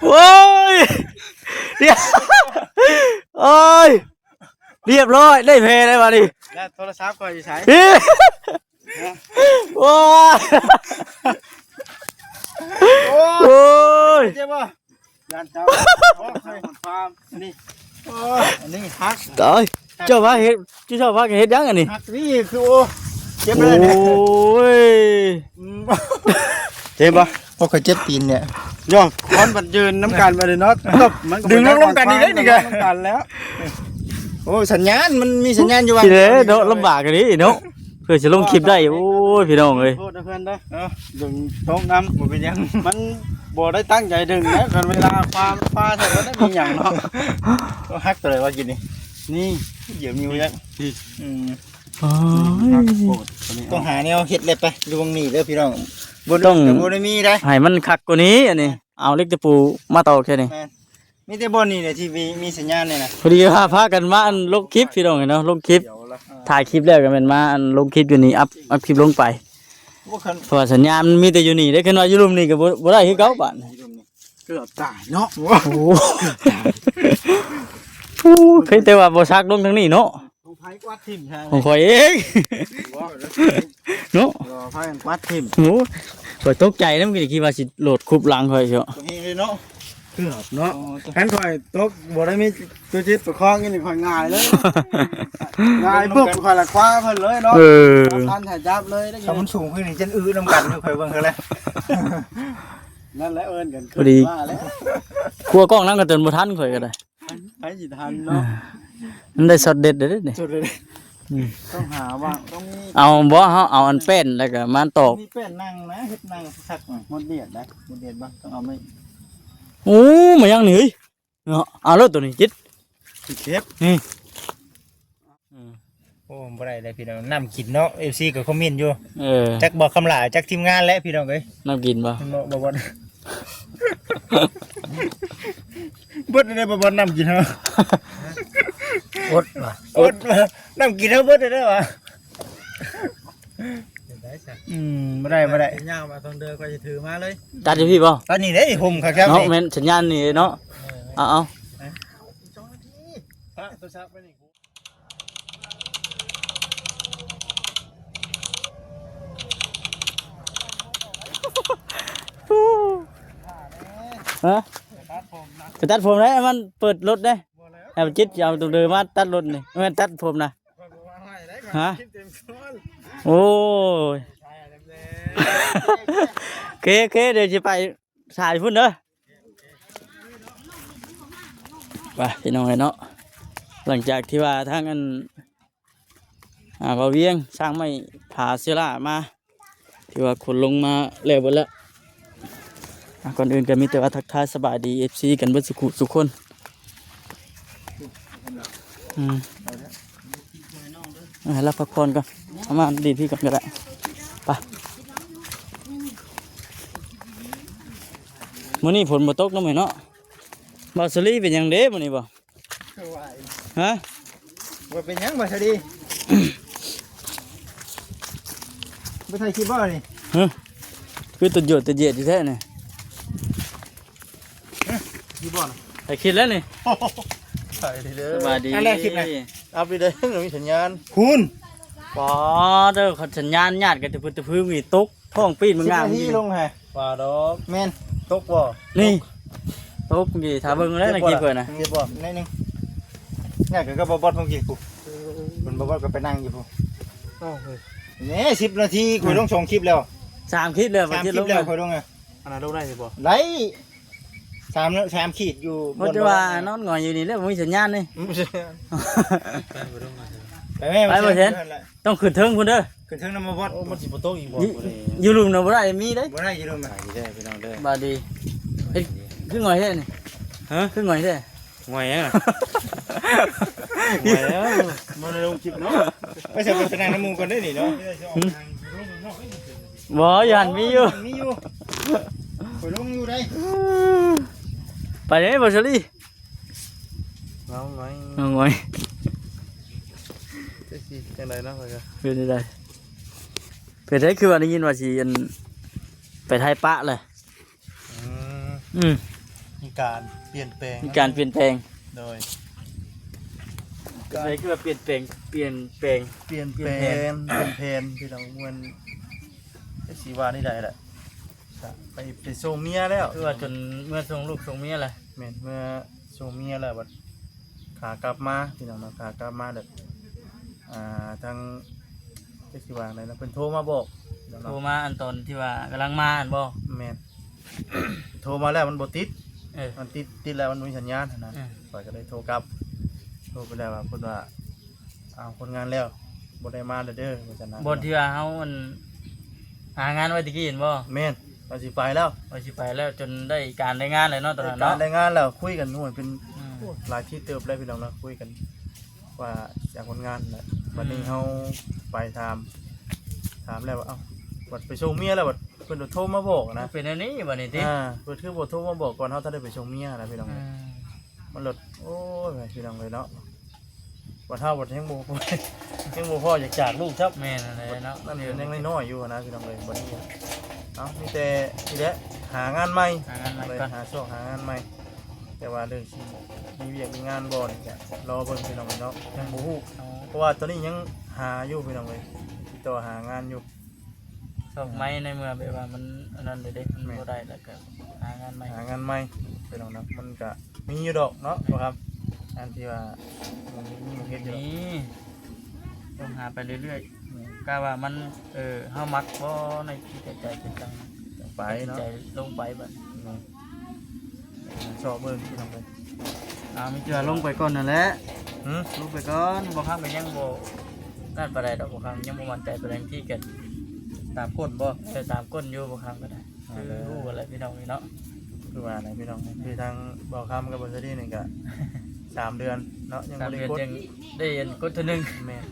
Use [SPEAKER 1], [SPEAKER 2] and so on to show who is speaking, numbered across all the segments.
[SPEAKER 1] โอ้ยเรียบโอ้ยเรียบร้อยได้เพลได้มาดิ
[SPEAKER 2] แล้วโทรศัพท์ก็อยู่ใช้
[SPEAKER 1] โอ้ย
[SPEAKER 2] โอ้
[SPEAKER 1] โอ้ย
[SPEAKER 2] เจ็บป่ะยันเจ้าโอ้ยความนี่โอ้อันนี้ฮัก
[SPEAKER 1] ตายเจ้าว่าเฮ็ดเจ้าว่าเฮ็ดยังอันนี้
[SPEAKER 2] ฮักนี่คือโอ้เจ็บเลยเนี่ย
[SPEAKER 1] โอ้ย
[SPEAKER 2] เจ็บป่ะ
[SPEAKER 3] พวกเขาเจ็บตีนเนี่ย
[SPEAKER 2] ย่อคอนบัดยืนน้ำกันมาเลยเนาะดึงลงกันนี่ได้นี่แกน้ำกันแล้ว
[SPEAKER 3] โอ้สัญญาณมันมีสัญญาณอยู่ว่า
[SPEAKER 1] ทีเด้อเนาะลำบากกันดิเนาะเพื่อจะลงคลิปได้โอ้ยพี่น้องเอ้ย
[SPEAKER 2] โทษนะเพื่อนเด้อดึงโต๊ะน้ำบ่เป็นยังมันบ่ได้ตั้งใจดึงนะกันเวลาความฟ้าแต่ว่าได้มีอย่างเนาะก็ฮักตัวเลยว่ากินนี่นี่เหยียบนิ้วยัง
[SPEAKER 1] โอ้ย
[SPEAKER 3] ต้องหาแนวเฮ็ดเลยไปดวงนี่เด้อพี่น้อง
[SPEAKER 1] ต้อง
[SPEAKER 3] บ่ได้มีได้
[SPEAKER 1] ให้มันคักกว่านี้อันนี้เอาเล็กตะปูมาต่อแค่นี้
[SPEAKER 3] มีแต่บ่นี่แหละที่มีสัญญาณเนี่ยนะ
[SPEAKER 1] พอดีพากันมาอันลงคลิปพี่น้องเนาะลงคลิป
[SPEAKER 2] เดี๋ยวละ
[SPEAKER 1] ถ่ายคลิปแล้วก็เป็นมาอันลงคลิปอยู่นี่อัพคลิปลงไป
[SPEAKER 3] บ่คัน
[SPEAKER 1] เพราะว่าสัญญาณมันมีแต่อยู่นี่ได้ขึ้นว่าอยู่รุมนี่ก็บ่ได้คือเก่าบาดนี้
[SPEAKER 2] เกือบตายเนาะ
[SPEAKER 1] โอ้โหเคยแต่ว่าบ่ซักลงทางนี้เนาะ
[SPEAKER 2] ต้องไผกวาดทิ่มใช่
[SPEAKER 1] ของข่อยเองเนาะ
[SPEAKER 2] รอไผกวาดทิ่ม
[SPEAKER 1] โอ้ข่อยตกใจนำก็คิดว่าสิโหลดคุบหลังข่อยเชียว
[SPEAKER 3] ตัวนี้เลยเนาะ
[SPEAKER 2] เกือบเนาะฉันคอยตกบ่ได้มีตัวจิตประคองนี่คอยง่ายเลยง่ายปุ๊บคอยละคว้าเพิ่นเลยเนาะ
[SPEAKER 1] เออ
[SPEAKER 2] ทันถ่ายจับเลยได้
[SPEAKER 3] ถ้ามันสูงขึ้นนี่จันอื้อนำกันอยู่ค่อยเบิ่งเขาแล้ว
[SPEAKER 2] นั่นแหละเอิ้นกัน
[SPEAKER 1] พอดี
[SPEAKER 2] ว่าแล้ว
[SPEAKER 1] ครัวกล้องนั้นก็เตือนบ่ทันข่อยก็ได้
[SPEAKER 2] ไผสิทันเนาะ
[SPEAKER 1] มันได้ช็อตเด็ดเด้อนี่
[SPEAKER 2] สุดเลยต้องหาว่าต้องมี
[SPEAKER 1] เอาบ่เฮาเอาอันเป็นแล้วก็มาตอก
[SPEAKER 2] มีเป็นนั่งนะเฮ็ดนั่งสักหมดเดียดนะหมดเดียดบ่ต้องเอาไม่
[SPEAKER 1] โอ้มายังนี่เฮ้ยเนาะเอารถตัวนี้จิต
[SPEAKER 2] เก็บ
[SPEAKER 1] นี่
[SPEAKER 3] โอ้บ่ได้เลยพี่น้องน้ำกินเนาะ FC ก็คอมเมนต์อยู่
[SPEAKER 1] เออ
[SPEAKER 3] จักบอกคำหลายจักทีมงานแล้วพี่น้องเอ้ย
[SPEAKER 1] น้ำกินบ่
[SPEAKER 3] บ่บ่เบิดได้บ่บ่น้ำกินเฮา
[SPEAKER 1] อดว่ะ
[SPEAKER 3] อดมาน้ำกินเฮาเบิดได้วะบ่ได้บ่ได้
[SPEAKER 2] ยาวมาต้องเดินก็จะถือมาเลย
[SPEAKER 1] ตัดอยู่พี่บ่
[SPEAKER 3] ตอนนี้เด้ห่มคักครับ
[SPEAKER 1] เนาะ
[SPEAKER 3] นี่
[SPEAKER 1] แม่นสัญญาณนี่เนาะเอา
[SPEAKER 2] พระตัวชักไปนี่
[SPEAKER 1] ฮะไปตัดผมได้มันเปิดรถได้ให้มันจิตเอาตัวเดิมมาตัดรถนี่แม่นตัดผมนะฮะโอ้ยโอเคเดี๋ยวจะไปสายพุ่นเด้อไปพี่น้องเนาะหลังจากที่ว่าทางกันบ่าวเวียงสร้างไม้ผาเสลามาที่ว่าขนลงมาแล้วหมดแล้วก่อนอื่นก็มีแต่ว่าทักทายสบายดี FC กันเบิดสุขคนให้รับพักผ่อนก่อนเอามาดีดพี่ก่อนก็ได้ไปมื้อนี้ฝนบ่ตกเนาะแม่เนาะบ่าวสลีเป็นหยังเด้มื้อนี้บ่ฮะ
[SPEAKER 3] ว่าเป็นหยังบ่ซะดีบ่ถ่ายคลิปบ่นี่
[SPEAKER 1] ฮะคือตุดหยดตุดเหยียดอยู่แท้นี่
[SPEAKER 2] ที่บ่อน
[SPEAKER 1] ไปคิดแล้วนี่
[SPEAKER 2] ใส่ดีเด้อ
[SPEAKER 1] สบายดี
[SPEAKER 3] อันแรกคลิปไหน
[SPEAKER 2] อัพไปเด้อมีสัญญาณ
[SPEAKER 3] คุณ
[SPEAKER 1] ปอเด้อเขาสัญญาณญาติกันแต่พื้นมีตกท้องปีนมันงาม
[SPEAKER 3] ที่ลงฮะ
[SPEAKER 2] ป่าดอก
[SPEAKER 3] แม่น
[SPEAKER 2] ตกบ่
[SPEAKER 1] นี่ตกกี่ถ้าเบิ่งแล้วนะกี่เพิ่นน่ะ
[SPEAKER 3] เก็บบ่นิดนึงเนี่ยก็บ่บอดเมื่อกี้กูมันบ่บอดก็ไปนั่งอยู่กู
[SPEAKER 2] เอ้าเฮ้ย
[SPEAKER 3] นี่10 นาทีคุยลง2คลิปแล้ว
[SPEAKER 1] 3คลิปเลยบ่
[SPEAKER 3] 3
[SPEAKER 1] คิด
[SPEAKER 3] คลิ
[SPEAKER 1] ล
[SPEAKER 3] ป
[SPEAKER 1] ง
[SPEAKER 3] แล้วคุยลงอ่ะ
[SPEAKER 2] อันนั้นลงได้สิบ่
[SPEAKER 3] ไล3ขีดอยู่
[SPEAKER 1] บ่จะว่านอนงอยอยู่นี่แล้วบ่มีสัญญาณนี่
[SPEAKER 3] ไปแม่
[SPEAKER 1] ไปบ่เห็น ต้องขึ้นเทิงพุ่นเด้อ
[SPEAKER 3] ขึ้นเทิงนำมาบอด
[SPEAKER 2] โอ้มันสิบ่ตกอีกบ่
[SPEAKER 1] อยู่ลุมน่ะบ่ได้มีเด้
[SPEAKER 3] บ่ได้อยู่ลงมา
[SPEAKER 2] ดีได้พี่น้องเด้อบ
[SPEAKER 1] าดดีเฮ็ดคืองอยแท้นี่ฮะคืองอยแท้
[SPEAKER 2] งอยยังอ่ะงอยแล้วมันลงคลิปเนาะ
[SPEAKER 3] ไปใส่ไปนั่งน้ำมูกก่อนได้นี่เนาะ
[SPEAKER 1] บ่ยันมีอยู่
[SPEAKER 3] มีอยู่คุยลงอยู่ได้
[SPEAKER 1] ไปเด้บ่ซลี
[SPEAKER 2] เงาหน่อย
[SPEAKER 1] งอย
[SPEAKER 2] จังซี่จังได๋เนาะเพิ่นก็
[SPEAKER 1] เป็นได้เป็นได้คือว่าได้ยินว่าสิอันไปไทยปะเลย
[SPEAKER 2] อืม
[SPEAKER 1] อืม
[SPEAKER 2] มีการเปลี่ยนแปลง
[SPEAKER 1] มีการเปลี่ยนแปลง
[SPEAKER 2] โดย
[SPEAKER 1] อะไรคือว่าเปลี่ยนแปลง
[SPEAKER 2] เปลี่ยนแปลงเปลี่ยนแผนพี่น้องมันสีว่านี่ได้แหละไปส่งเมียแล้ว
[SPEAKER 1] คือว่าจนเมื่อส่งลูกส่งเมียแหละ
[SPEAKER 2] แม่นเมื่อส่งเมียแล้วบัดขากลับมาพี่น้องขากลับมาเด็ดทางสีว่าอะไรนะเป็นโทรมาบอก
[SPEAKER 1] โทรมาอันตอนที่ว่ากำลังมาอันบ่
[SPEAKER 2] แม่นโทรมาแล้วมันบ่ติด
[SPEAKER 1] เออ
[SPEAKER 2] มันติดแล้วมันมีสัญญาณนะ
[SPEAKER 1] เออ
[SPEAKER 2] ปล่อยก็เลยโทรกลับโทรไปแล้วว่าเพิ่นว่าเอาคนงานแล้วบ่ได้มาเด้อว่าซั่นนะ
[SPEAKER 1] บนที่ว่าเฮามันหางานไว้ตะกี้เห็นบ่
[SPEAKER 2] แม่นว่าสิไปแล้ว
[SPEAKER 1] ว่าสิไปแล้วจนได้การได้งานเลยเนาะตอนนั้น
[SPEAKER 2] การ
[SPEAKER 1] เนาะ
[SPEAKER 2] ได้งานแล้วคุยกันนู่นเป็น
[SPEAKER 1] อืม
[SPEAKER 2] หลายที่เติบเลยพี่น้องเนาะคุยกันว่าจากคนงานแหละวันนี้เฮาไปถามแล้วว่าเอ้าบัดไปส่งเมียแล้วบัดเพิ่นโทรมาบอกนะ
[SPEAKER 1] เป็นอันนี้บัดนี้ติ
[SPEAKER 2] เพิ่นคือบ่โทรมาบอกก่อนเฮาถ้าได้ไปส่งเมียนะพี่น้อง
[SPEAKER 1] อืม
[SPEAKER 2] มันหลดโอ้ยพี่น้องเลยเนาะบัดเฮาบัดยังบ่ ยังบ่พออยากจากลูกครับ
[SPEAKER 1] แม่นอะไรเนาะ
[SPEAKER 2] นั่นเดี๋ยวยังน้อยๆอยู่นะพี่น้องเลยบัดนี้เอ้ามีแต่ทีแหละหางานใหม่
[SPEAKER 1] หางานใหม่
[SPEAKER 2] เลย
[SPEAKER 1] ก่อน
[SPEAKER 2] หางานใหม่แต่ว่าเรื่องสิมีเวียกมีงานบ่นี่ก็รอเบิ่งพี่น้องเนาะยังบ่ฮู้
[SPEAKER 1] เอา
[SPEAKER 2] เพราะว่าตอนนี้ยังหาอยู่พี่น้องเลยติดต่อหางานอยู่
[SPEAKER 1] สอบไม้ในเมื่อแบบว่ามันอันนั้นเลยเด้มันบ่ได้แล้วก็หางานใหม่
[SPEAKER 2] หางานใหม่พี่น้องเนาะมันก็มีอยู่ดอกเนาะบ่ครับอันที่ว่ามันมีเฮ็ดอยู่ดอก
[SPEAKER 1] นี่ต้องหาไปเรื่อยๆกะว่ามันเฮามักบ่ในที่ใจจิตจัง
[SPEAKER 2] ไปเนาะ
[SPEAKER 1] ใจลงไปบัด
[SPEAKER 2] ชอบเบิ่งพี่น้องเลย
[SPEAKER 1] มีเจือลงไปก่อนนั่นแหละ
[SPEAKER 2] หืม
[SPEAKER 1] ลงไปก่อนบ่ครับก็ยังบ่นั่นปานใดดอกบ่ครับยังบ่มั่นใจตัวเองที่เกิดตามก้นบ่แต่ตามก้นอยู่บ่ครับก็ได้คือรู้อะไรพี่น้องนี่เนาะ
[SPEAKER 2] คือว่าอะไรพี่น้องคือทางบอกคำกับบริษัทนี่ก็3 เดือนเนาะยัง
[SPEAKER 1] ตาม
[SPEAKER 2] บ่ได้
[SPEAKER 1] เดือน
[SPEAKER 2] กด
[SPEAKER 1] ยังได้เห็นกดเทื่อนึง
[SPEAKER 2] แม่น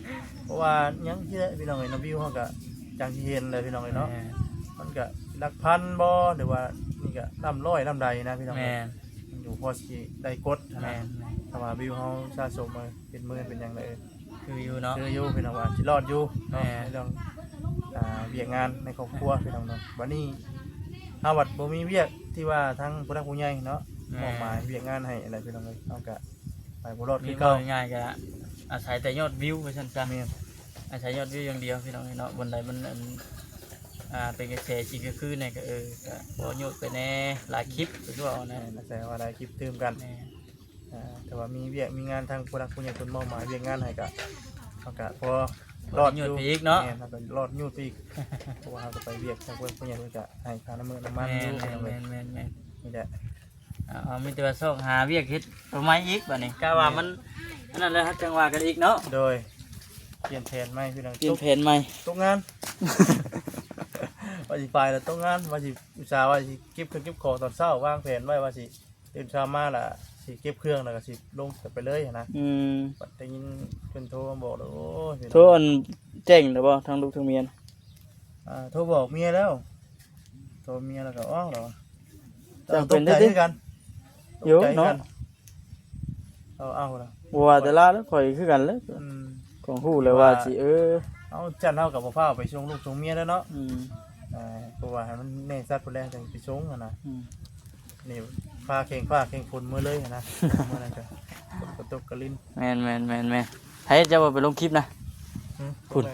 [SPEAKER 2] เพราะว่ายังที่พี่น้องเห็นน้ำวิวเขาก็จังที่เห็นเลยพี่น้องเลยเนาะมันก็หลักพันบ่หรือว่านี่ก็ลำร้อยลำใดนะพี่น้อง
[SPEAKER 1] แม่น
[SPEAKER 2] มันอยู่พอสิได้กด
[SPEAKER 1] แม่
[SPEAKER 2] นะ
[SPEAKER 1] น
[SPEAKER 2] ถ้าว่าวิวเขาสะสมมาเป็นหมื่นเป็นอย่างไร
[SPEAKER 1] คืออยู่เนาะ
[SPEAKER 2] คืออยู่พี่น้องว่าสิรอดอยู่เนาะ
[SPEAKER 1] แม่
[SPEAKER 2] ในเรื่องเวียกงานในครอบครัวพี่น้องเนาะวันนี้ถ้าวัดบ่มีเวียกที่ว่าทั้งผู้รักผู้ใหญ่เนาะมอบหมายเวียกงานให้อะไรพี่น้องเลยเอาก็ไปบ่รอด
[SPEAKER 1] มี
[SPEAKER 2] คือ
[SPEAKER 1] ก็
[SPEAKER 2] เก่า
[SPEAKER 1] ง่ายๆก็อาศัยแต่ยอดวิวไปซั่นซะ
[SPEAKER 2] แม่น
[SPEAKER 1] อาศัยยอดวิวอย่างเดียวพี่น้องเนาะบนใดมันเป็นกระแสจริงก็คือเนี่ยก็ก็บ่โยกไปแน่หลายคลิปไปทั่วเอานะ
[SPEAKER 2] แม่นแต่ว่าได้คลิปตื่มกัน
[SPEAKER 1] แม่
[SPEAKER 2] แต่ว่ามีเวียกมีงานทางผู้รักผู้ใหญ่คนมอบหมายเวียกงานให้ก็เอาก็พอรอด
[SPEAKER 1] โย
[SPEAKER 2] อยู่
[SPEAKER 1] ดไปอีกเนาะ
[SPEAKER 2] แม่นแล้วก็รอดอยู่อีกเพราะว่าเราก็ไปเวียกทางผู้ใหญ่เพิ่นก็ให้ค่าน้ำมัน
[SPEAKER 1] แม่
[SPEAKER 2] อยู่
[SPEAKER 1] น
[SPEAKER 2] พี่น้องเลย
[SPEAKER 1] แม่น
[SPEAKER 2] นี่แหละ
[SPEAKER 1] เอามีแต่ว่าซอกหาเวียกเฮ็ดประมาณอีกบัดนี้กะว่ามันนั่นแหละครับจังหวะกันอีกเนาะ
[SPEAKER 2] โดยเปลี่ยนแผนไหมพี่น้อง
[SPEAKER 1] เปลี่ยนแผนใหม่
[SPEAKER 2] ตกงาน ว่าสิไปแล้วตกงานว่าสิอุตส่าห์ว่าสิเก็บของตอนเช้าวางแผนไว้ว่าสิตื่นเช้ามาล่ะสิเก็บเครื่องแล้วก็สิลงไปเลยนะ ปัดได้ยินเพิ่นโทรมาบอกแล้วโอ้ยพี่น้อง
[SPEAKER 1] โทรอันแจ้งแล้วบ่ทางลูกทางเมียน
[SPEAKER 2] โทรบอกเมียแล้วโทรเมียแล้วก็อ้าวเหรอ
[SPEAKER 1] จังเป็นได้
[SPEAKER 2] ตกใจ
[SPEAKER 1] ติ
[SPEAKER 2] คือกัน
[SPEAKER 1] อยู่
[SPEAKER 2] ตกใจ
[SPEAKER 1] เนาะ
[SPEAKER 2] กันเอาล่ะ
[SPEAKER 1] บ่ว่าแต่ละแล้วข่อยคือกันเลย
[SPEAKER 2] อืม
[SPEAKER 1] ของฮู้เลยว่าสิ
[SPEAKER 2] เอาจันเฮากับบ่ฟ้าวไปส่งลูกส่งเมียแล้วเนาะ
[SPEAKER 1] อืม
[SPEAKER 2] เพราะว่าให้มันแน่ชัดพุ่นแล้วจังไปส่งอะนะ
[SPEAKER 1] อืม
[SPEAKER 2] นี่ฟ้าเข่งฝนมื้อเลยอะนะมื้อนั้นก็ฝนก็ตกกะลิน
[SPEAKER 1] แม่นให้เจ้าไปลงคลิปนะ
[SPEAKER 2] อืม
[SPEAKER 1] คุณ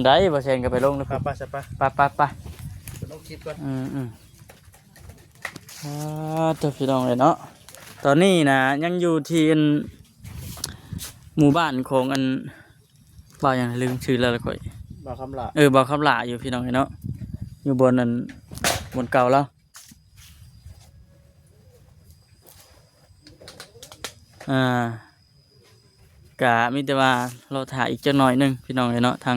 [SPEAKER 1] ได้บ่แซงก็ไปลงนะ
[SPEAKER 2] ค
[SPEAKER 1] คุ
[SPEAKER 2] รับ
[SPEAKER 1] ณ
[SPEAKER 2] ไปซะไป
[SPEAKER 1] ไป
[SPEAKER 2] ไปลงคลิปก่อน
[SPEAKER 1] เจ้าพี่น้องเลยเนาะตอนนี้นะยังอยู่ที่หมู่บ้านของบ่าวอย่างลืมชื่อแล้วละข่อย
[SPEAKER 2] บ่าวคำละ
[SPEAKER 1] บ่าวคำหลาอยู่พี่น้องเลยเนาะอยู่บนบนเก่าแล้วกะมีแต่ว่าเราถ่ายอีกจักหน่อยหนึงพี่น้องเลยเนาะทาง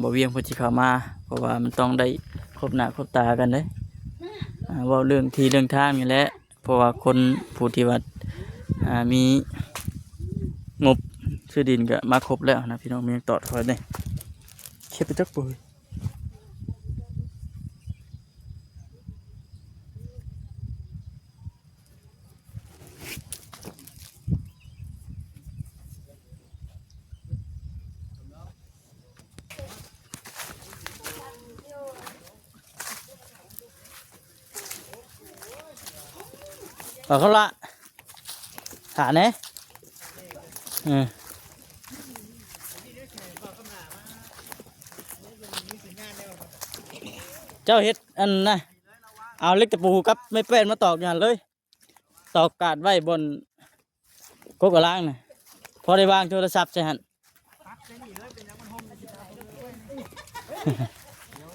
[SPEAKER 1] บ่เวียงเพิ่นสิเข้ามาเพราะว่ามันต้องได้ครบหน้าครบตากันเด้เว้าเรื่องที่เรื่องทางนี่แหละเพราะว่าคนผู้ที่ว่ามีงบซื้อดินก็มาครบแล้วนะพี่น้องมีตอดคอยนี่เข็บไปจักปุย เอาเขาละหาแหน่เจ้าเฮ็ดอันน่ะเอาเล็กตะปูกับไม่เป็นมาตอกอย่างเลยตอกกาดไว้บนกกกระล่างน่ะพอได้วางโทรศัพท์ใช่หัน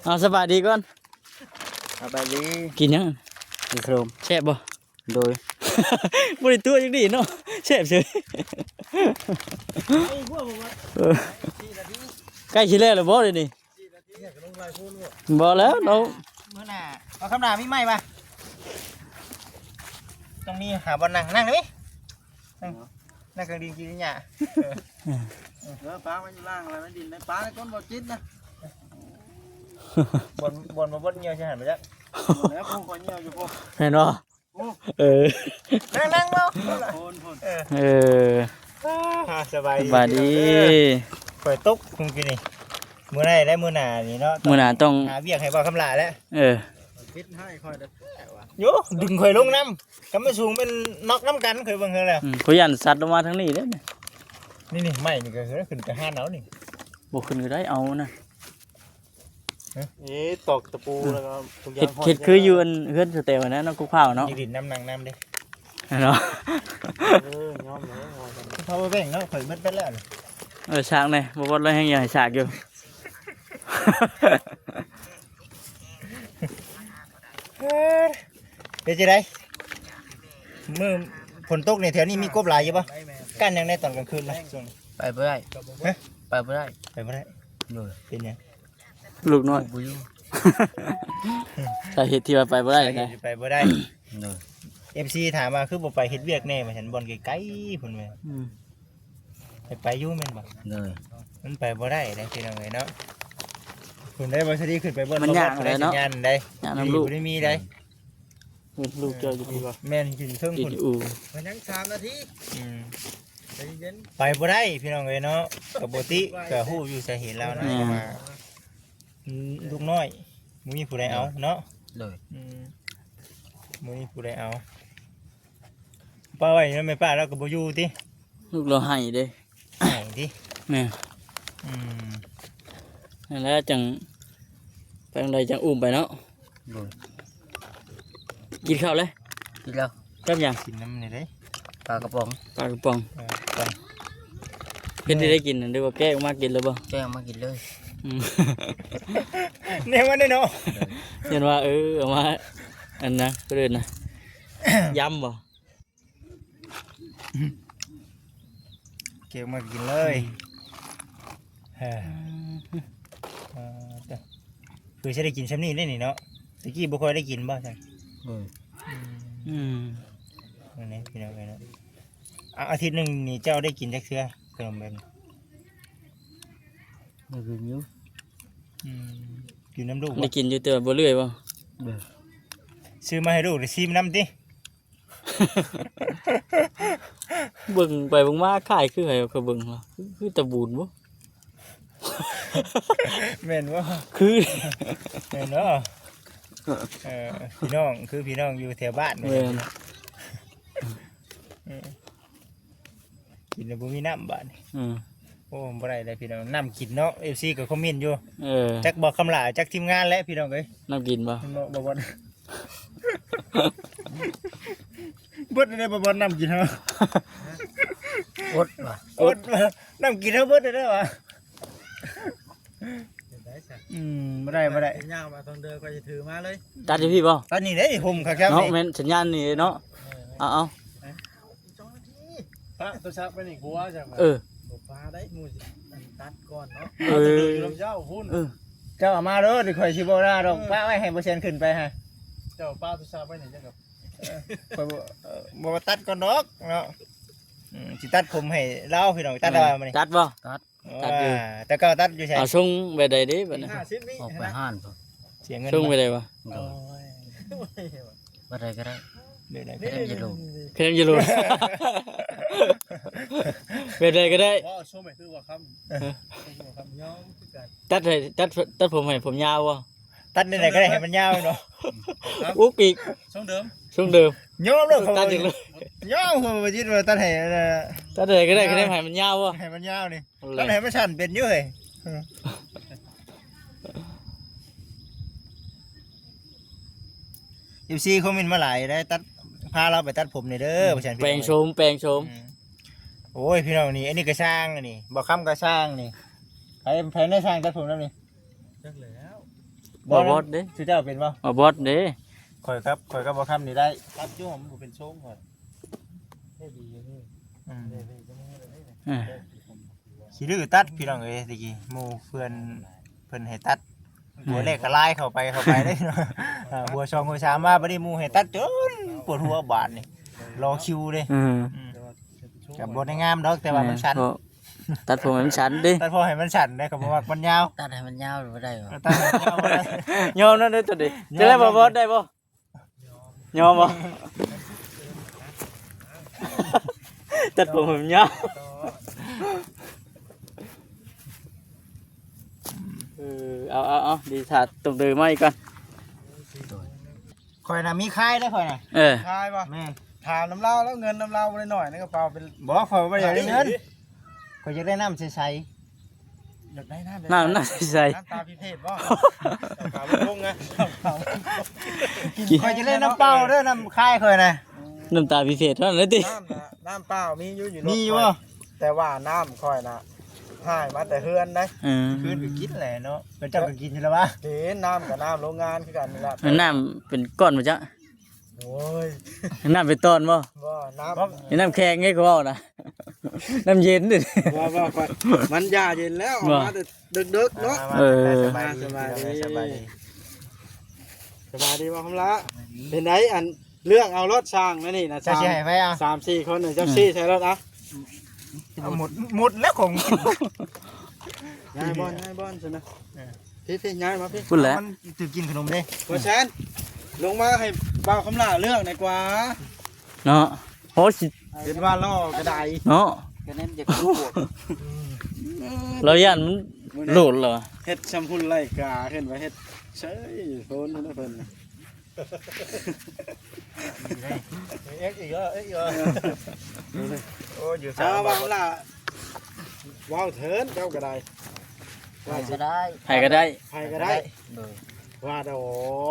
[SPEAKER 1] เอาสบายดีก่อน
[SPEAKER 3] สบายดี
[SPEAKER 1] กินยัง
[SPEAKER 3] กินโครม
[SPEAKER 1] แซ่บบ่
[SPEAKER 3] โดย
[SPEAKER 1] บริตัวยังดีเนาะแซ่บเฉยใกล้ชิแล้วหรือบ่เดี๋ยวนี้บ่แล้วเรา
[SPEAKER 3] มื้อหน้าเอาคำหน้ามีไหมป่ะตรงนี้หาบอลนั่งนั่งเลยนั่งกลางดินกินหญ้า
[SPEAKER 2] ปลามันอยู่ล่างอะไรมันดินในปลาในก้นบ่จิตนะ
[SPEAKER 3] บอลมาบอลเงียวใช่ไหมจ๊ะ
[SPEAKER 2] แล้วพวกคนเหี่ยวอยู่พวก
[SPEAKER 1] เห็นบ่เออ
[SPEAKER 3] นั่งเมา
[SPEAKER 2] โคนโคน
[SPEAKER 1] เออ
[SPEAKER 3] สบาย
[SPEAKER 1] สบายดี
[SPEAKER 3] ข่อยตกคงกินนี่มื้อไหนได้มื้อหน้านี่เนาะ
[SPEAKER 1] มื้อหน้าต้อง
[SPEAKER 3] หาเวียกให้บ่คำลาแล้ว
[SPEAKER 1] เออ
[SPEAKER 2] พิษให้ค่อยได้ว่ะ
[SPEAKER 3] โยดึงข่อยลงน้ำกำมาสูงเป็นน็อกน้ำกันข่อยเบิ่งเฮาแล้ว
[SPEAKER 1] ผู้ยันสัตว์ลงมาทางนี้เด้อ
[SPEAKER 3] นี่ไม่นี่ก็คือขึ้นไปห้าเนานี่
[SPEAKER 1] บ่ขึ้นก็ได้เอานะ
[SPEAKER 2] ตอกตะปูแล้วก็ทุกอย่า
[SPEAKER 1] เฮ็
[SPEAKER 2] ง
[SPEAKER 1] ดคืออยู่อันเฮือนสเตลนะน้องกุ๊กข้าวเนาะ
[SPEAKER 3] นี่ดินน้ำน้ำเด้
[SPEAKER 1] เนาะ
[SPEAKER 2] ยอมเลยยอมเลย
[SPEAKER 3] เขาไปแบ่งเนาะข่อยมัดไปแล้ว
[SPEAKER 1] ฉากนี่บ่บ่เลยแฮงอยากให้ฉากอยู่
[SPEAKER 3] เดี๋ยวจะได้มือฝนตกในแถวนี้มีกบหลายอยู่ปะกั้นยังได้ตอนกลางคืนนะส่วน
[SPEAKER 4] ไปบ่ได้ไปบ่ได้
[SPEAKER 3] ไปไม่ได้
[SPEAKER 4] โดย
[SPEAKER 3] เป็นยัง
[SPEAKER 1] ลูกน้อย
[SPEAKER 4] บ่อยู่
[SPEAKER 1] สาเหตุที่ว่าไปบ่ได้ไง
[SPEAKER 3] ไปบ่ได้
[SPEAKER 4] โดย
[SPEAKER 3] FC ถามมาคือบ่ไปเฮ็ดเวียกแน่มาฉันบอลไกลๆพุ่นแม่ไปอยู่แม่นบ่
[SPEAKER 4] โดย
[SPEAKER 3] มันไปบ่ได้ได้พี่น้องเอ้ยเนาะคุณได้บ่สดีขึ้นไปบ่ได้สัญญาณได้
[SPEAKER 1] ย่างน้ำลูก
[SPEAKER 3] บ่ได้มีได้
[SPEAKER 1] ลูกเจ้าอยู่ที่ว่า
[SPEAKER 3] แม่นกินเครื่อง
[SPEAKER 1] อยู่
[SPEAKER 3] พุ่น
[SPEAKER 1] ที่อู่
[SPEAKER 2] มันยัง3 นาที ใจเย็น
[SPEAKER 3] ไปบ่ได้พี่น้องเอ้ยเนาะก็ปกติก็ฮู้อยู่สาเหตุแล้วนะว่าลูกน้อยบ่มีผู้ใดเอาเนาะ
[SPEAKER 4] โดย
[SPEAKER 3] บ่มีผู้ใดเอาป้าไว้นั่นไม่ป้าแล้วก็บ่อยู่ติ
[SPEAKER 1] ลูกเราให้เด้
[SPEAKER 3] ไหนติ
[SPEAKER 1] แม่ นั่นแหล้วจังไปทางใดจังอุ้มไปเนาะ
[SPEAKER 4] โดย
[SPEAKER 1] กินข้าวเลย
[SPEAKER 4] กินแล้ว
[SPEAKER 1] กับหยัง
[SPEAKER 3] กินน้ำนี่เด้
[SPEAKER 4] ปลากระป๋อง
[SPEAKER 1] ปลากระป๋อง
[SPEAKER 3] ไป
[SPEAKER 1] เพิ่นที่ได้กินนั่นเรียกว่าแก้ออกมากินแล้วบ่
[SPEAKER 4] แจ้งมากินเลย
[SPEAKER 1] อืม
[SPEAKER 3] เนี่ยมันได้เนาะ
[SPEAKER 1] เห็นว่าเอามาอันนะเพิ่นนะ ยำบ่
[SPEAKER 3] เก็บมากินเลยคือจะได้กินซ้ำนี่ได้นี่เนาะตะกี้บ่ค่อยได้กินบ่ใช่
[SPEAKER 4] โดย
[SPEAKER 1] อืม
[SPEAKER 3] นั่นนี่พี่น้องเอ้ยเนาะอาทิตย์หนึงนี่เจ้าได้กินจักเทื่อขนมแบบนี้
[SPEAKER 4] บ่กินอยู่
[SPEAKER 3] กินน้ำลูก
[SPEAKER 1] ได้กินอยู่แต่ว่าบ่เรื่อยบ่
[SPEAKER 4] โดย
[SPEAKER 3] ซื้อมาให้ลูกได้ซิมน้ำติ
[SPEAKER 1] เบิ่งไปเบิ่งมาคล้ายคือไผก็เบิ่งว่าคือตะบูนบ่
[SPEAKER 3] แม่นบ่
[SPEAKER 1] คือ
[SPEAKER 3] แม่นเนาะพี่น้องคือพี่น้องอยู่แถวบ้าน
[SPEAKER 1] แม่น
[SPEAKER 3] กินแล้วบ่มีน้ำบาด
[SPEAKER 1] อืม
[SPEAKER 3] โอ้บ่ได้เลยพี่น้องน้ำกินเนาะ FC ก็คอมเมนต์อยู่
[SPEAKER 1] เออ
[SPEAKER 3] จักบอกคำลาจักทีมงานแล้วพี่น้องเอ้ย
[SPEAKER 1] น้ำกินบ่
[SPEAKER 3] บ่บ่เบิดได้บ่บ่น้ำกินเฮา
[SPEAKER 4] อดว่ะ
[SPEAKER 3] อดน้ำกินเฮาเบิดได้วะบ่ได้
[SPEAKER 2] ย่างมาตอนเดินก็จะถือมาเลย
[SPEAKER 1] ตัดอยู่พี่บ่
[SPEAKER 3] ตอนนี้เด้ห่มคักครับ
[SPEAKER 1] เนาะ
[SPEAKER 3] นี่
[SPEAKER 1] แม่นสัญญาณนี่เนาะเอา
[SPEAKER 2] พระตัวชักไปนี่กลัวจัง
[SPEAKER 1] เออ
[SPEAKER 2] ฟ้าได้มูสิตัดก่อนเนาะ
[SPEAKER 1] เออ
[SPEAKER 2] อยู่ลำเจ้าพุ่น
[SPEAKER 3] เจ้าเอามาเด้อดิข่อยสิบ่ได้ดอกป้าไว้ให้เปอร์เซ็นต์ขึ้นไปฮะ
[SPEAKER 2] เจ้าป้าตัวชักไปนี่จังกับ
[SPEAKER 3] ข่อยบ่ตัดก่อนดอกเนาะสิตัดผมให้เล่าพี่น้องตัดแล้วมานี่
[SPEAKER 1] ตัดบ่ ตัดอยู่
[SPEAKER 3] แต่ก็ตัดอยู่ใช่
[SPEAKER 1] เอาส่งไปได้เด้บัดนี้
[SPEAKER 2] 50 วิ
[SPEAKER 4] ออกไปห้านพุ่น
[SPEAKER 3] เสียเงิน
[SPEAKER 1] ส่งไปได้บ่
[SPEAKER 4] โดยบ่ได้ก็ได้
[SPEAKER 3] เดี๋ยวนะ
[SPEAKER 4] เพิ่นจะรู้
[SPEAKER 1] เครื่องจะรู้ ไปได้ก็ได้
[SPEAKER 2] ว่าช่วงไหนคือว่าคำย่อมคือกัน
[SPEAKER 1] ตัดผมให้ผมยาวบ่
[SPEAKER 3] ตัดได้ไหนก็ได้ให้มันยาวเนาะ
[SPEAKER 1] อู้ปีก
[SPEAKER 2] ช่วงเดิม
[SPEAKER 1] ช่วงเดิม
[SPEAKER 3] ยอมเลย
[SPEAKER 1] ตัดอีกเลย
[SPEAKER 3] ยอมผมมาจิตว่าตัดให้
[SPEAKER 1] ถ้าเดินก็ได้ก็ได้ให้มันยาววะ
[SPEAKER 3] ให้มันยาวนี่
[SPEAKER 1] เอาเลย
[SPEAKER 3] ตัดให้มันสั้นเป็นอยู่เฮ้ยFC คอมเมนต์มาหลายได้ตัดพาเราไปตัดผมนี่เด้อประชาชน
[SPEAKER 1] แปลงโฉมแปลงโฉม
[SPEAKER 3] โอ้ยพี่น้องนี่อันนี้ก็ช่างอันนี้บ่ค้ำก็ช่างนี่ใครได้ช่างตัดผมแล้วนี่
[SPEAKER 1] บ่บอสเด้
[SPEAKER 3] ชื่อเจ้าเป็นบ่
[SPEAKER 1] บ่บอสเด้
[SPEAKER 3] ข่อยครับบ่ค้ำนี่ได้
[SPEAKER 2] ตัดจุ่มมันเป็นโชงก่อน
[SPEAKER 3] อืม
[SPEAKER 1] อ่า
[SPEAKER 3] ขี้ดื้อตัดพี่น้องเอ้ยตะกี้หมู่เพิ่นให้ตัดหัวแรกก็ไล่เข้าไปได้เนาะหัว2หัว3มาบัดนี้หมู่ให้ตัดจนปวดหัวบาดนี่รอคิวเด้
[SPEAKER 1] อืม
[SPEAKER 3] ก็บ่ได้งามดอกแต่ว่ามันชัน
[SPEAKER 1] เพราะตัดผมให้มันชันดิ
[SPEAKER 3] ตัดพอให้มันชันได้ก็บ่ว่ามันยาว
[SPEAKER 4] ตัดให้มันยาวหรือบ่ได้บ่
[SPEAKER 3] ตัดให้มันยาวบ่ได้
[SPEAKER 1] ยอมนั่นเด้อตัวดิจะได้บ่บอสได้บ่ยอมบ่ตัดผมให้มันยาวเอาดีถาดตรงเดิมมาอีกก่อน
[SPEAKER 3] ข่อยน่ะมีค่ายได้ข่อยน่ะ
[SPEAKER 1] เออ
[SPEAKER 2] ทายป่ะ
[SPEAKER 3] แม่น
[SPEAKER 2] ถามน้ำเหล้าแล้วเงินน้ำเหล้าบ่ได้หน่อยในกระเป๋าเป็น
[SPEAKER 3] บ่ข่อยบ่อยากได้เงินข่อยอยากได้น้ำใส
[SPEAKER 2] อยากได้น้ำ
[SPEAKER 1] น้ำใส่
[SPEAKER 2] น้ำตาพิเภทบ่ถามลงไง
[SPEAKER 3] ๆข่อยจะได้น้ำเปล่าเด้อน้ำค่ายข่อยน่ะ
[SPEAKER 1] น้ำตาพิเศษเท่านั้นเลยติ
[SPEAKER 2] น้ำเปล่ามีอยู่รถ
[SPEAKER 3] มีอยู่บ่
[SPEAKER 2] แต่ว่าน้ำค่อยน่ะหายมาแต่เฮือนนะ
[SPEAKER 3] คืนก็กินแหละเนาะเป็นเจ้าก็กินอยู่แล้ววะ
[SPEAKER 2] เห็นน้ำกับน้ำโรงงานคือกันนี่ล่ะ
[SPEAKER 1] น้ำเป็นก้อนมาจ้ะ
[SPEAKER 2] โอ้ย
[SPEAKER 1] น้ำเป็นต้นบ่
[SPEAKER 2] ว่าน้ำ
[SPEAKER 1] น้ำแข็งไงก็ว่านะ น้ำเย็นดิ
[SPEAKER 2] ว่ามันยาเย็นแล้วออกมาแต่ดึกๆเนาะ
[SPEAKER 1] เออ
[SPEAKER 3] สบายดี
[SPEAKER 2] สบายดี
[SPEAKER 3] สบายดี
[SPEAKER 2] สบายดีบ่คำละเป็นไหนอันเรื่องเอารถช่างนั่นนี่นะ
[SPEAKER 3] จะสิให้ไปเอา
[SPEAKER 2] 3-4 คนน่ะเจ้าซี่ใช้รถอ่ะ
[SPEAKER 3] เอาหมดแล้วของกิน
[SPEAKER 2] ย้ายบอลใช่ไหมพี่ย้ายมาพี่
[SPEAKER 1] พูดแล้ว
[SPEAKER 3] มันจะกินขนมเด้
[SPEAKER 2] เพราะฉะนั้นลงมาให้บ่าวคำละเรื่องหน่อยกว่า
[SPEAKER 1] เนาะโหสิ
[SPEAKER 2] เป็นว่าล่อกระได
[SPEAKER 1] เนาะ
[SPEAKER 4] ก็เน้นจะกูปวด
[SPEAKER 1] เราย่านมันหลุดเหรอ
[SPEAKER 2] เฮ็ดชัมพุนไล่กาขึ้นไปเฮ็ดเฉยโฟนนั่นเพิ่นน่ะ
[SPEAKER 3] เอ็กอีกแล้วโอ้อยู่
[SPEAKER 2] เอาบ่าวคำละว้าวเถินเจ้ากระไดว่าสิ
[SPEAKER 4] ก็ได้
[SPEAKER 1] ใครก็ได้
[SPEAKER 2] ใครก็ได้
[SPEAKER 4] โดย
[SPEAKER 2] ว่าดอ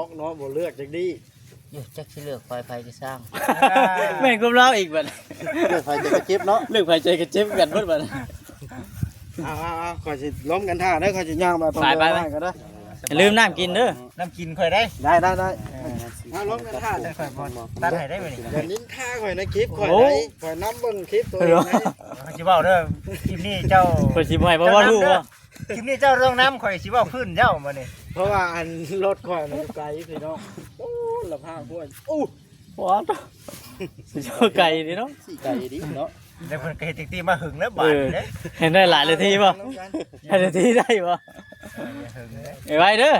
[SPEAKER 2] กเนาะบ่เลือกจักดี
[SPEAKER 4] อยู่จักสิเลือกไฟก็สร้าง
[SPEAKER 1] แม่งกุมเล่าอีกบัด
[SPEAKER 2] เลือกใครจะกระจิบเนาะ
[SPEAKER 1] เลือกไฟใจกระเจ็บกันเบิดบัด
[SPEAKER 2] เอาขอยสิล้มกันท่าเด้อขอยสิย่างมาตรง
[SPEAKER 1] ไป
[SPEAKER 2] เดิ
[SPEAKER 1] ไป
[SPEAKER 2] นก็ได้
[SPEAKER 1] อย่าลืมน้ำกินเด้อ
[SPEAKER 3] น้ำกินค่อยได้
[SPEAKER 2] ได้มาล้มกันท่า
[SPEAKER 3] ได้ค่อยบอลตัดให้ได้ไหมนี่
[SPEAKER 2] เดี๋ยวนิ้นท่าข่อยในคลิปข่อยได้ข่อยน้ำเบิ่งคลิปตัวเองนะ
[SPEAKER 3] เขาสิเว้าเด้อคลิปนี้เจ้า
[SPEAKER 1] คนสิบ่ให้บ่ว่ารู้บ่
[SPEAKER 3] คลิปนี้เจ้าเรื่องน้ำข่อยสิเว้าขึ้นเจ้ามานี่
[SPEAKER 2] เพราะว่าอันรถข่อยมันไกลพี่น้องโอ้ละผ้าพวกอู้
[SPEAKER 1] ว้าวสิเจ้าไก่นี่เนาะ
[SPEAKER 2] สี่ไกลดีเนาะ
[SPEAKER 3] แต่เพิ่นก็เฮ็ดติ๊กๆมาหึงแล้วบาดเด้
[SPEAKER 1] เห็นได้หลายนาทีบ่หลายนาทีได้บ่
[SPEAKER 3] หึงเด้
[SPEAKER 1] ไอ้ไว้เด้อ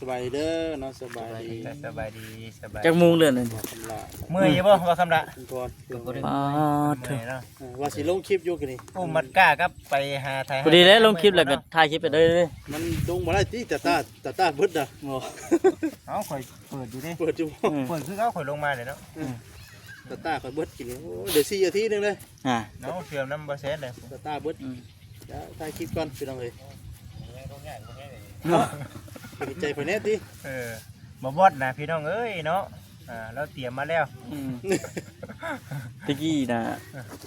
[SPEAKER 2] สบายเด้อเนาะสบายดี
[SPEAKER 3] สบายดีสบาย
[SPEAKER 1] จักมุงเดือนนึง
[SPEAKER 2] คำละ
[SPEAKER 3] เมื่อยอยู่บ่ว่าคำละ
[SPEAKER 2] คุณก่อน
[SPEAKER 1] อ๋อ
[SPEAKER 3] เมื่อยเนาะ
[SPEAKER 2] ว่าสิลงคลิปอยู่กันนี่
[SPEAKER 3] อุ้มมัดก้ากับไปหาไทย
[SPEAKER 1] พอดีแล้วลงคลิปแล้วก็ถ่ายคลิปไปเลย
[SPEAKER 2] มันลงมาได้ที่แต่ตาเบิดอ่ะ
[SPEAKER 3] เอ้าข่อยเปิดอยู่ดิ
[SPEAKER 2] เปิดอยู่
[SPEAKER 3] เปิดคือเขาข่อยลงมาเลยเนาะ
[SPEAKER 2] แต่ตาข่อยเบิดกินโอ้เดี๋ยว4 นาทีนึงเลย
[SPEAKER 1] อ่า
[SPEAKER 3] เนาะเสื่อมน้ำบ่เซ็ตเลย
[SPEAKER 2] แต่ตาเบิดเดี๋ยวถ่ายคลิปก่อนพี่น้องเอ้ยดีใจเพิ่นแน่ติ
[SPEAKER 3] บ่บอดนะพี่น้องเอ้ยเนาะเราเตรียมมาแล้ว
[SPEAKER 1] ตะกี้นะ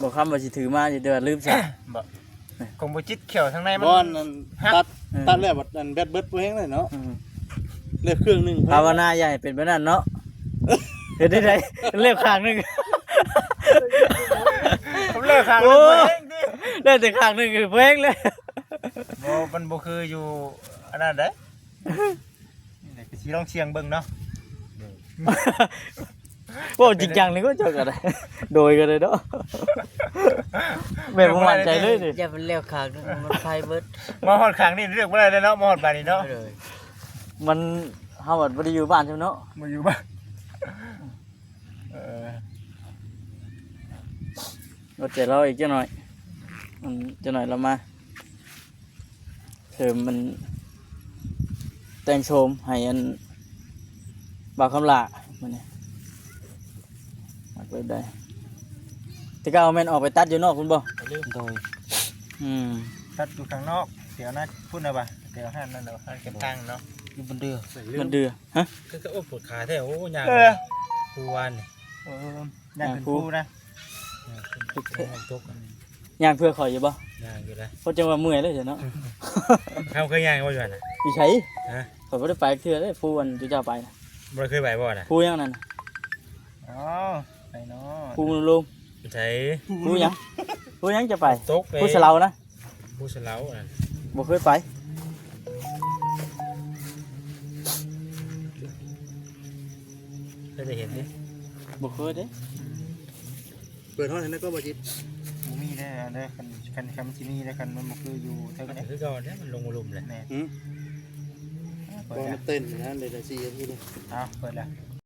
[SPEAKER 1] บอกคำว่าสิถือมาจะเดือดลืมซะ
[SPEAKER 3] บ่คงบ่จิตเขียวทางในมัน
[SPEAKER 2] บอนตัดแล้วบัดอันแบตเบิดบ่แฮงเลยเนาะเลือกเครื่องนึง
[SPEAKER 1] ภาวนาใหญ่เป็นแบบนั้นเนาะเห็นได้ไดเรียกข้างหนึง
[SPEAKER 3] ผมเลิกข้าง
[SPEAKER 1] โอ้
[SPEAKER 3] เลยเองดิ
[SPEAKER 1] ได้แต่ข้างหนึงคือเพลงเลย
[SPEAKER 3] บ่มันบ่คืออยู่อันนั้นเด้นี่ก็สิลองเสียงเบิ่งเนาะ
[SPEAKER 1] ว่าจริงจังเลยก็เจอกันได้โดยกันเลยเนาะแบบบ่มั่นใจเลยนี่
[SPEAKER 4] อย่าเป็นเลี้ยวขางนึงมันไฟเบิด
[SPEAKER 3] มาฮอดข้างนี่เลือกบ่ได้เลยเนาะมาฮอดบานนี่เนาะ
[SPEAKER 4] เลย
[SPEAKER 1] มันเฮาบ่ได้อยู่บ้านใช่ไหมเนาะ
[SPEAKER 3] มาอยู่บ้าน
[SPEAKER 1] รถเจเราอีกจังหน่อยมันจังหน่อยเรามาเสริมมันแต่งโฉมให้อันบ่าวคำลา มื้อนี้มักแบบใดแต่ก็เอาแม่นออกไปตัดอยู่นอกคุณบ่
[SPEAKER 4] ไปเรื่องโดย
[SPEAKER 3] ตัดอยู่ข้างนอกเดี๋ยวนะพูดนะบ่ะเดี๋ยวห้านนั่นเดี๋ยวห้านเก็บตังค์เนาะ
[SPEAKER 4] อยู่บนเรือ
[SPEAKER 1] มันเดือฮะ
[SPEAKER 5] ก็โอ้ปวดขาแท้โอ้ยางผู้วานนี่
[SPEAKER 3] นั่นเป็นคู่นะ
[SPEAKER 1] ทุกเท
[SPEAKER 5] ตก
[SPEAKER 1] ย่างเพื่อข่อยอยู่บ่
[SPEAKER 5] ยางอยู่แล้ว
[SPEAKER 1] เพราะจังว่าเมื่อยเลยเนาะ
[SPEAKER 5] เขาเคยยางว่าอยู่น่ะ
[SPEAKER 1] อีไส
[SPEAKER 5] ฮะ
[SPEAKER 1] ข่อยบ่ได้ไปเทื่อเด้ผู้อันจุเจ้าไปน่ะ
[SPEAKER 5] บ่เคยไปบ่น่ะ
[SPEAKER 1] ผู้ยังนั่นน่ะ
[SPEAKER 3] อ๋อไปเนาะ
[SPEAKER 1] ผู้ลุม
[SPEAKER 5] ใช่
[SPEAKER 1] ผู้ยังผู้ยังจะไป
[SPEAKER 5] ตกไป
[SPEAKER 1] ผู้สะเลานะ
[SPEAKER 5] ผู้สะเลาน่ะ
[SPEAKER 1] บ่เคยไป
[SPEAKER 5] เคยได้เห็นดิ
[SPEAKER 1] บ่เคยเด้
[SPEAKER 2] เปิดห้องนั้นก็บ่จิต
[SPEAKER 3] บ่มีได้ได้คันที่มีได้คันมันบ่คืออยู่เท่า
[SPEAKER 5] มัน
[SPEAKER 3] นี้
[SPEAKER 5] คือก่อนเนี่ยมันลงมาลุมเลย
[SPEAKER 3] แน่
[SPEAKER 2] หืม
[SPEAKER 3] เปิ
[SPEAKER 2] บ่
[SPEAKER 3] ดแล้ว
[SPEAKER 2] มันเต้นนะเลยได้4นาทีนี่
[SPEAKER 3] เอาเปิดแล้ว